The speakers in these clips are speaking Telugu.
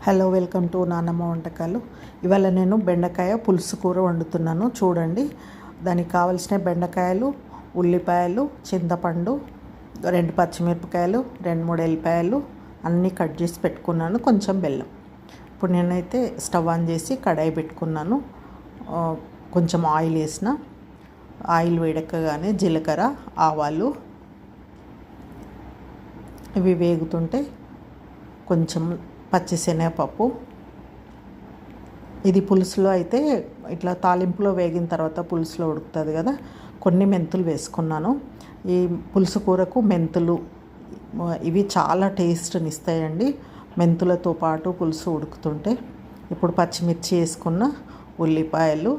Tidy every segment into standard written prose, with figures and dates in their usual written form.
హలో, వెల్కమ్ టు నానమ్మ వంటకాలు. ఇవాళ నేను బెండకాయ పులుసు కూర వండుతున్నాను. చూడండి, దానికి కావలసిన బెండకాయలు, ఉల్లిపాయలు, చింతపండు, 2 పచ్చిమిరపకాయలు, 2-3 ఎల్లిపాయలు అన్నీ కట్ చేసి పెట్టుకున్నాను, కొంచెం బెల్లం. ఇప్పుడు నేనైతే స్టవ్ ఆన్ చేసి కడాయి పెట్టుకున్నాను. కొంచెం ఆయిల్ వేసిన. ఆయిల్ వేడెక్కగానే జీలకర్ర, ఆవాలు ఇవి వేగుతుంటే కొంచెం పచ్చిశనగపప్పు. ఇది పులుసులో అయితే ఇట్లా తాలింపులో వేగిన తర్వాత పులుసులో ఉడుకుతుంది కదా, కొన్ని మెంతులు వేసుకున్నాను. ఈ పులుసు కూరకు మెంతులు ఇవి చాలా టేస్ట్ని ఇస్తాయండి, మెంతులతో పాటు పులుసు ఉడుకుతుంటే. ఇప్పుడు పచ్చిమిర్చి వేసుకున్న, ఉల్లిపాయలు,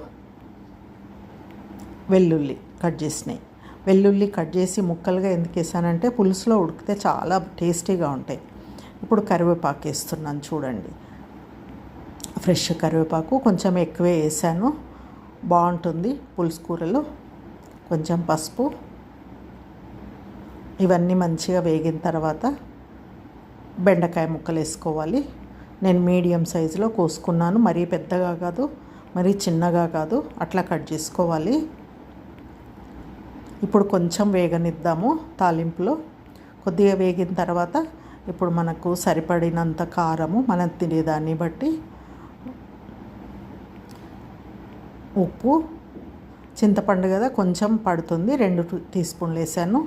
వెల్లుల్లి కట్ చేసినాయి. వెల్లుల్లి కట్ చేసి ముక్కలుగా ఎందుకు వేసానంటే పులుసులో ఉడికితే చాలా టేస్టీగా ఉంటాయి. ఇప్పుడు కరివేపాకు వేస్తున్నాను. చూడండి, ఫ్రెష్ కరివేపాకు కొంచెం ఎక్కువే వేసాను, బాగుంటుంది పులుసు కూరలో. కొంచెం పసుపు. ఇవన్నీ మంచిగా వేగిన తర్వాత బెండకాయ ముక్కలు వేసుకోవాలి. నేను మీడియం సైజులో కోసుకున్నాను, మరీ పెద్దగా కాదు, మరీ చిన్నగా కాదు, అట్లా కట్ చేసుకోవాలి. ఇప్పుడు కొంచెం వేగనిద్దాము తాలింపులో. కొద్దిగా వేగిన తర్వాత ఇప్పుడు మనకు సరిపడినంత కారము, మనం తినేదాన్ని బట్టి ఉప్పు, చింతపండు కదా కొంచెం పడుతుంది, 2 టీ స్పూన్లు వేసాను.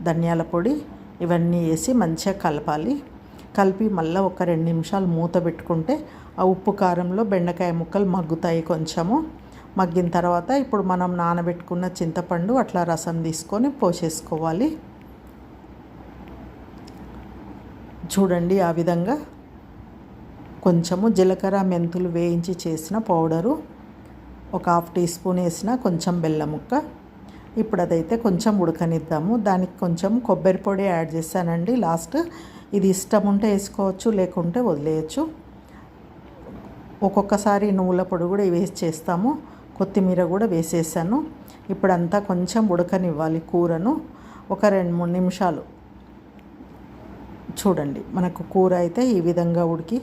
ధనియాల పొడి, ఇవన్నీ వేసి మంచిగా కలపాలి. కలిపి మళ్ళీ ఒక 2 నిమిషాలు మూత పెట్టుకుంటే ఆ ఉప్పు కారంలో బెండకాయ ముక్కలు మగ్గుతాయి. కొంచెము మగ్గిన తర్వాత ఇప్పుడు మనం నానబెట్టుకున్న చింతపండు అట్లా రసం తీసుకొని పోసేసుకోవాలి. చూడండి, ఆ విధంగా కొంచెము జీలకర్ర, మెంతులు వేయించి చేసిన పౌడరు ఒక 1/2 టీ స్పూన్ వేసిన, కొంచెం బెల్లం ముక్క. ఇప్పుడు అదైతే కొంచెం ఉడకనిద్దాము. దానికి కొంచెం కొబ్బరి పొడి యాడ్ చేశానండి లాస్ట్. ఇది ఇష్టం ఉంటే వేసుకోవచ్చు, లేకుంటే వదిలేయచ్చు. ఒక్కొక్కసారి నువ్వుల పొడి కూడా వేసి చేస్తాము. కొత్తిమీర కూడా వేసేసాను. ఇప్పుడంతా కొంచెం ఉడకనివ్వాలి కూరను, ఒక 2-3 నిమిషాలు. చూడండి, మనకు కూర అయితే ఈ విధంగా ఉడికి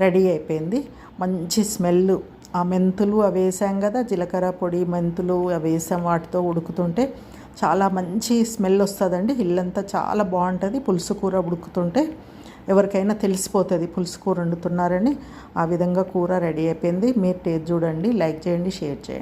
రెడీ అయిపోయింది. మంచి స్మెల్, ఆ మెంతులు అవి వేసాం కదా, జీలకర్ర పొడి, మెంతులు అవి వేసాం, వాటితో ఉడుకుతుంటే చాలా మంచి స్మెల్ వస్తుందండి. ఇల్లంతా చాలా బాగుంటుంది పులుసు కూర ఉడుకుతుంటే. ఎవరికైనా తెలిసిపోతుంది పులుసు కూర వండుతున్నారని. ఆ విధంగా కూర రెడీ అయిపోయింది. మీరు టేస్ట్ చూడండి, లైక్ చేయండి, షేర్ చేయండి.